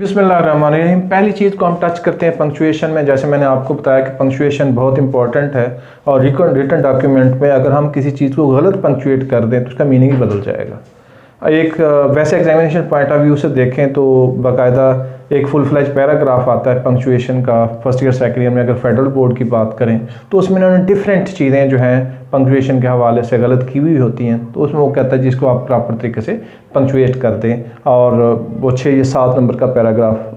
बिस्मिल्लाहिर्रहमानिर्रहीम। पहली चीज़ को हम टच करते हैं पंक्चुएशन में। जैसे मैंने आपको बताया कि पंक्चुएशन बहुत इंपॉर्टेंट है और रिटन डॉक्यूमेंट में अगर हम किसी चीज़ को गलत पंक्चुएट कर दें तो उसका मीनिंग ही बदल जाएगा। एक वैसे एग्जामिनेशन पॉइंट ऑफ व्यू से देखें तो बाकायदा एक फुल फ्लैज पैराग्राफ आता है पंक्चुएशन का फर्स्ट ईयर सेकेंड ईयर में। अगर फेडरल बोर्ड की बात करें तो उसमें उन्होंने डिफरेंट चीज़ें जो हैं पंक्चुएशन के हवाले से गलत की हुई होती हैं, तो उसमें वो कहता है जिसको आप प्रॉपर तरीके से पंक्चुएट कर दें और वो 6 या 7 नंबर का पैराग्राफ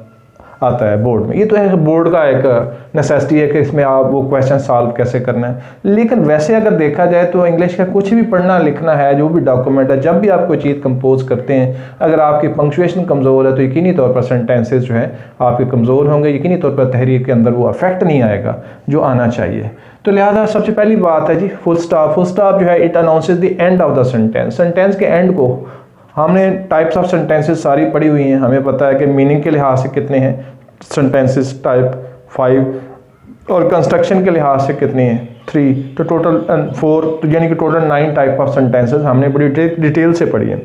आता है बोर्ड में। ये तो है बोर्ड का एक नेसेसिटी है कि इसमें आप वो क्वेश्चन सॉल्व कैसे करना है। लेकिन वैसे अगर देखा जाए तो इंग्लिश का कुछ भी पढ़ना लिखना है, जो भी डॉक्यूमेंट है, जब भी आप कोई चीज़ कंपोज करते हैं, अगर आपकी पंक्चुएशन कमज़ोर है तो यकीनी तौर पर सेंटेंसेस जो है आपके कमज़ोर होंगे, यकीनी तौर पर तहरीर के अंदर वो अफेक्ट नहीं आएगा जो आना चाहिए। तो लिहाजा सबसे पहली बात है जी फुल स्टॉप। फुल स्टॉप जो है it announces the end of the sentence. Sentence के एंड को हमने टाइप्स ऑफ सेंटेंसेस सारी पढ़ी हुई हैं, हमें पता है कि मीनिंग के लिहाज से कितने हैं सेंटेंसेस टाइप 5 और कंस्ट्रक्शन के लिहाज से कितने हैं 3, तो टोटल 4, तो यानी कि टोटल 9 टाइप ऑफ सेंटेंसेस हमने बड़ी डिटेल से पढ़ी हैं।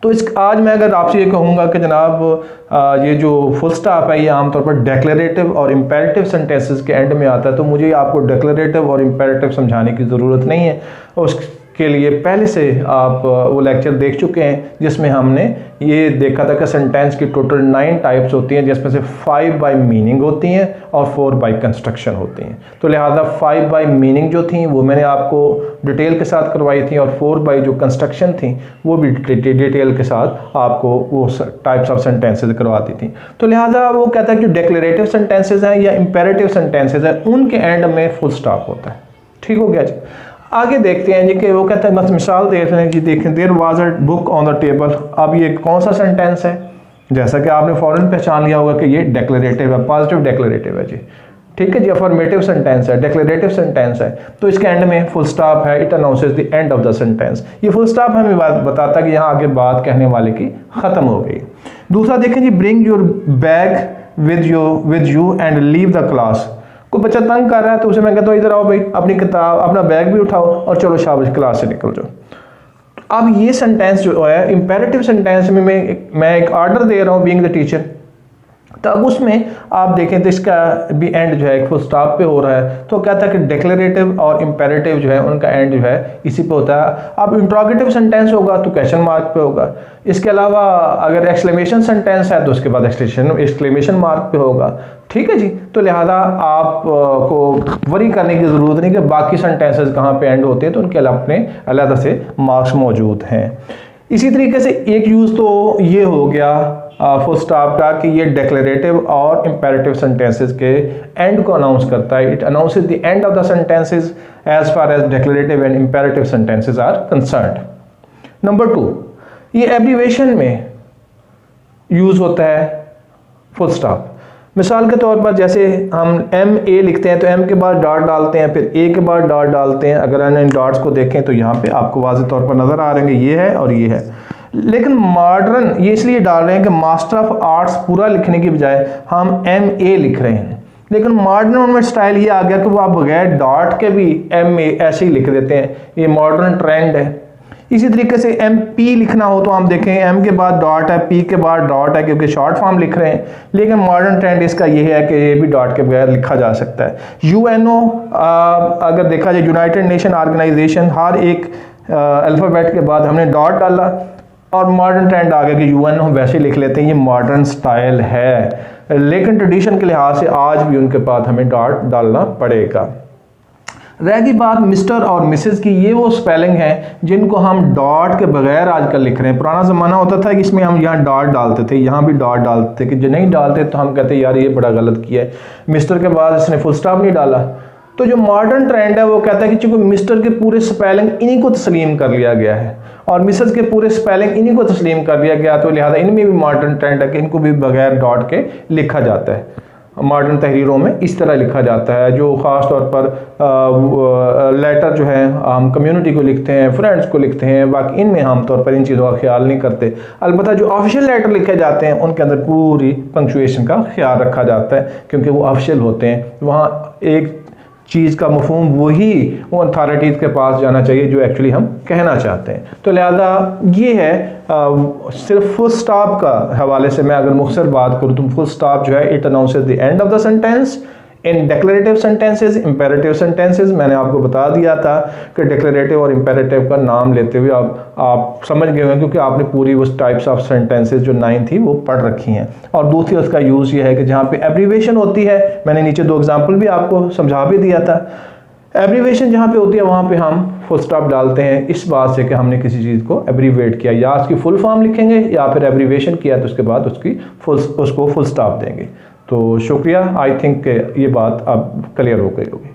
तो आज मैं अगर आपसे ये कहूँगा कि जनाब ये जो फुल स्टॉप है ये आमतौर पर डेक्लरेटिव और इम्पेरेटिव सेंटेंसेस के एंड में आता है, तो मुझे आपको डेक्लरेटिव और इम्पेरेटिव समझाने की ज़रूरत नहीं है। उसके लिए पहले से आप वो लेक्चर देख चुके हैं जिसमें हमने ये देखा था कि सेंटेंस की टोटल 9 टाइप्स होती हैं, जिसमें से 5 बाय मीनिंग होती हैं और 4 बाय कंस्ट्रक्शन होती हैं। तो लिहाजा 5 बाय मीनिंग जो थी वो मैंने आपको डिटेल के साथ करवाई थी और 4 बाय जो कंस्ट्रक्शन थी वो भी डिटेल के साथ आपको वो टाइप्स ऑफ सेंटेंसेस करवाती थी। तो लिहाजा वो कहता है कि डेक्लरेटिव सेंटेंसेज हैं या इम्पेरेटिव सेंटेंसेज हैं, उनके एंड में फुल स्टॉप होता है। ठीक हो गया जी। आगे देखते हैं जी कि वो कहता है, बस मिसाल देख रहे हैं कि देखें, there was a book on the table. अब ये कौन सा सेंटेंस है? जैसा कि आपने फौरन पहचान लिया होगा कि ये डेक्लरेटिव है, पॉजिटिव डेक्लरेटिव है जी। ठीक है जी, अफर्मेटिव सेंटेंस है, डेक्लरेटिव सेंटेंस है, तो इसके एंड में फुल स्टॉप है। It announces the end of the sentence. ये फुल स्टॉप हमें बताता है कि यहाँ आगे बात कहने वाले की ख़त्म हो गई। दूसरा देखें जी, bring your bag with you and leave the class. कोई बच्चा तंग कर रहा है तो उसे मैं कहता हूँ इधर आओ भाई, अपनी किताब अपना बैग भी उठाओ और चलो शाबाश क्लास से निकल जाओ। अब ये सेंटेंस जो है इम्पेरेटिव सेंटेंस में मैं एक ऑर्डर दे रहा हूँ बीइंग द टीचर, तब उसमें आप देखें तो इसका भी एंड जो है एक फुल स्टॉप पे हो रहा है। तो कहता है कि डेक्लरेटिव और इम्पेरेटिव जो है उनका एंड जो है इसी पे होता है। अब इंट्रोगेटिव सेंटेंस होगा तो क्वेश्चन मार्क पे होगा। इसके अलावा अगर एक्सक्लेमेशन सेंटेंस है तो उसके बाद एक्सक्लेमेशन मार्क पे होगा। ठीक है जी। तो लिहाजा आपको वरी करने की ज़रूरत नहीं कि बाकी सेंटेंसेस कहाँ पे एंड होते हैं, तो उनके अपने अलग से मार्क्स मौजूद हैं। इसी तरीके से एक यूज़ तो ये हो गया फुल स्टॉप का कि ये डेक्लरेटिव और इम्पेरेटिव सेंटेंसेस के एंड को अनाउंस करता है। It announces the end of the sentences as far as declarative and imperative sentences are concerned. Number 2, ये एब्रीवेशन में यूज़ होता है फुल स्टॉप। मिसाल के तौर पर जैसे हम MA लिखते हैं तो M के बाद डॉट डालते हैं, फिर A के बाद डॉट डालते हैं। अगर हम इन डॉट्स को देखें तो यहाँ पे आपको वाज़ेह तौर पर नज़र आ रहे हैं ये है और ये है। लेकिन मॉडर्न ये इसलिए डाल रहे हैं कि मास्टर ऑफ आर्ट्स पूरा लिखने की बजाय हम MA लिख रहे हैं। लेकिन मॉडर्न में स्टाइल ये आ गया कि वो आप बगैर डॉट के भी MA ऐसे ही लिख देते हैं। ये मॉडर्न ट्रेंड है। इसी तरीके से MP लिखना हो तो हम देखें M के बाद डॉट है, P के बाद डॉट है, क्योंकि शॉर्ट फॉर्म लिख रहे हैं। लेकिन मॉडर्न ट्रेंड इसका ये है कि ये भी डॉट के बगैर लिखा जा सकता है। UNO अगर देखा जाए यूनाइटेड नेशन ऑर्गेनाइजेशन, हर एक अल्फ़ाबेट के बाद हमने डॉट डाला और मॉडर्न ट्रेंड आ गया कि UNO वैसे लिख लेते हैं। ये मॉडर्न स्टाइल है, लेकिन ट्रेडिशन के लिहाज से आज भी उनके बाद हमें डॉट डालना पड़ेगा। रह गई बात मिस्टर और मिसेस की। ये वो स्पेलिंग है जिनको हम डॉट के बगैर आजकल लिख रहे हैं। पुराना ज़माना होता था कि इसमें हम यहाँ डॉट डालते थे, यहाँ भी डॉट डालते थे, कि जो नहीं डालते तो हम कहते यार ये बड़ा गलत किया है, मिस्टर के बाद इसने फुल स्टॉप नहीं डाला। तो जो मॉडर्न ट्रेंड है वो कहता है कि चूंकि मिस्टर के पूरे स्पेलिंग इन्हीं को तस्लीम कर लिया गया है और मिसेस के पूरे स्पेलिंग इन्हीं को तस्लीम कर लिया गया, तो लिहाजा इनमें भी मॉडर्न ट्रेंड है कि इनको भी बगैर डॉट के लिखा जाता है। मॉडर्न तहरीरों में इस तरह लिखा जाता है, जो ख़ास तौर पर लेटर जो है हम कम्युनिटी को लिखते हैं, फ्रेंड्स को लिखते हैं। बाकी इनमें आमतौर पर इन चीज़ों का ख्याल नहीं करते। अलबत्ता जो ऑफिशियल लेटर लिखे जाते हैं उनके अंदर पूरी पंक्चुएशन का ख्याल रखा जाता है, क्योंकि वो ऑफिशियल होते हैं। वहाँ एक चीज़ का मफहूम वही उन अथॉरिटीज़ के पास जाना चाहिए जो एक्चुअली हम कहना चाहते हैं। तो लिहाजा ये है सिर्फ फुल स्टॉप का हवाले से मैं अगर मुख्तसर बात करूँ तो फुल स्टॉप जो है it announces the end of the sentence. In declarative sentences, imperative sentences मैंने आपको बता दिया था कि डिक्लेरेटिव और इंपेरेटिव का नाम लेते हुए आप समझ गए होंगे क्योंकि आपने पूरी उस टाइप्स ऑफ सेंटेंसेस जो 9 थी वो पढ़ रखी हैं। और दूसरी उसका यूज़ ये है कि जहाँ पे एब्रीवेशन होती है, मैंने नीचे 2 एग्जाम्पल भी आपको समझा भी दिया था। एब्रीवेशन जहाँ पे होती है वहाँ पे हम फुल स्टॉप डालते हैं इस बात से कि हमने किसी चीज़ को एब्रीवेट किया, या उसकी फुल फॉर्म लिखेंगे या फिर एब्रीवेशन किया तो उसके बाद उसको फुल स्टॉप देंगे। तो शुक्रिया, आई थिंक ये बात अब क्लियर हो गई होगी।